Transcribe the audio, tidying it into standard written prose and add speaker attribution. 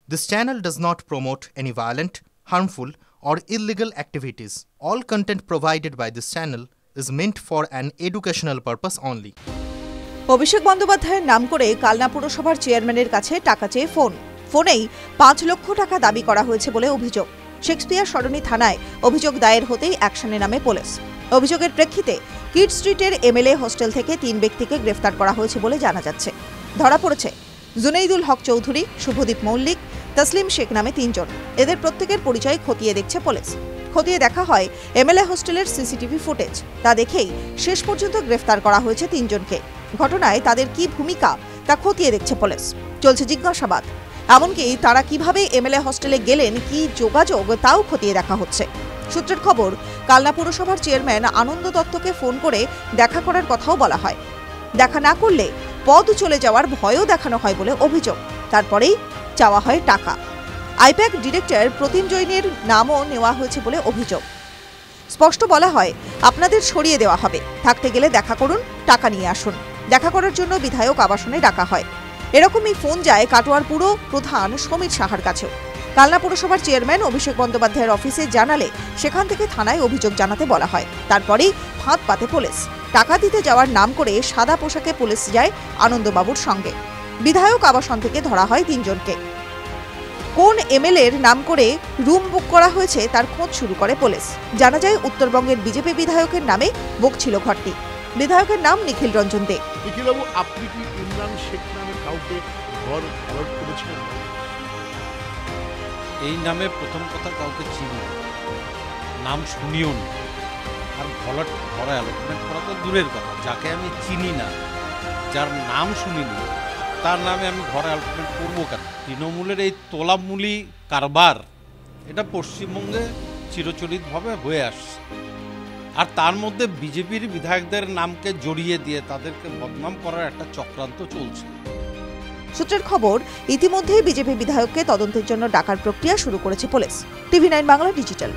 Speaker 1: This channel does not promote any violent, harmful, or illegal activities. All content provided by this channel is meant for an educational purpose only.
Speaker 2: অভিষেক বন্দ্যোপাধ্যায়ের নাম করে কালনা পুরসভার চেয়ারম্যানের কাছে টাকা চেয়ে ফোনেই ৫ লক্ষ টাকা দাবি করা হয়েছে বলে অভিযোগ। শেক্সপিয়ার সরণি থানায় অভিযোগ দায়ের হতেই অ্যাকশনে নামে পুলিশ। অভিযোগের প্রেক্ষিতে কিড স্ট্রিটের এমএলএ হোস্টেল থেকে ৩ ব্যক্তিকে গ্রেফতার করা হয়েছে বলে জানা যাচ্ছে। ধরা পড়েছে জুনেইদুল হক চৌধুরী, শুভদীপ মল্লিক, তসলিম শেখ নামে ৩ জন। এদের প্রত্যেকের পরিচয় খতিয়ে দেখছে পুলিশ। খতিয়ে দেখা হয় এমএলএ হোস্টেলের সিসিটিভি ফুটেজ। তা দেখেই শেষ পর্যন্ত গ্রেফতার করা হয়েছে ৩ জনকে। ঘটনায় তাদের কি ভূমিকা তা খতিয়ে দেখছে পুলিশ। চলছে জিজ্ঞাসাবাদ। এমনকি তারা কিভাবে এমএলএ হোস্টেলে গেলেন, কি যোগাযোগ তাও খতিয়ে দেখা হচ্ছে। সূত্রের খবর, কালনা পুরসভার চেয়ারম্যান আনন্দ দত্তকে ফোন করে দেখা করার কথাও বলা হয়। দেখা না করলে পদ চলে যাওয়ার ভয়ও দেখানো হয় বলে অভিযোগ। তারপরেই চাওয়া হয় টাকা। আইপ্যাক ডিরেক্টর প্রতিম জৈনের নামও নেওয়া হয়েছে বলে অভিযোগ। স্পষ্ট বলা হয়, আপনাদের সরিয়ে দেওয়া হবে, থাকতে গেলে দেখা করুন, টাকা নিয়ে আসুন। দেখা করার জন্য বিধায়ক আবাসনে ডাকা হয়। এরকমই ফোন যায় কাটোয়ার পুরো প্রধান সমীর সাহার কাছেও। কালনা পুরসভার চেয়ারম্যান অভিষেক বন্দ্যোপাধ্যায়ের অফিসে জানালে সেখান থেকে থানায় অভিযোগ জানাতে বলা হয়। তারপরেই ফাঁদ পাতে পুলিশ। টাকা দিতে যাওয়ার নাম করে সাদা পোশাকে পুলিশ যায় আনন্দবাবুর সঙ্গে। বিধায়ক আবাসন থেকে ধরা হয় ৩ জনকে। কোন এমএলএর নাম করে রুম বুক করা হয়েছে তার খোঁজ শুরু করে পুলিশ। জানা যায় উত্তরবঙ্গের বিজেপি বিধায়কের নামে বুক ছিল ঘরটি। বিধায়কের নাম নিখিল রঞ্জন দে।
Speaker 3: নিখিলবাবু, আপনি কি ইমরান শেখ নামে কাউকে ঘর অ্যালট করেছিলেন?
Speaker 4: এই নামে প্রথম কথা কাউকে চিনি, নাম শুনিও না। আর ঘর অ্যালটমেন্ট করা তো দূরের কথা, যাকে আমি চিনি না, যার নাম শুনিনি, তার নামে আমি ঘর অ্যালটমেন্ট করবো কেন? তৃণমূলের এই তোলামূলি কারবার, এটা পশ্চিমবঙ্গে চিরচরিতভাবে হয়ে আসছে। আর তার মধ্যে বিজেপির বিধায়কদের নামকে জড়িয়ে দিয়ে তাদেরকে বদনাম করার একটা চক্রান্ত চলছে।
Speaker 2: সূত্রের খবর, ইতিমধ্যেই বিজেপি বিধায়ককে তদন্তের জন্য ডাকার প্রক্রিয়া শুরু করেছে পুলিশ। টিভি9 বাংলা ডিজিটাল।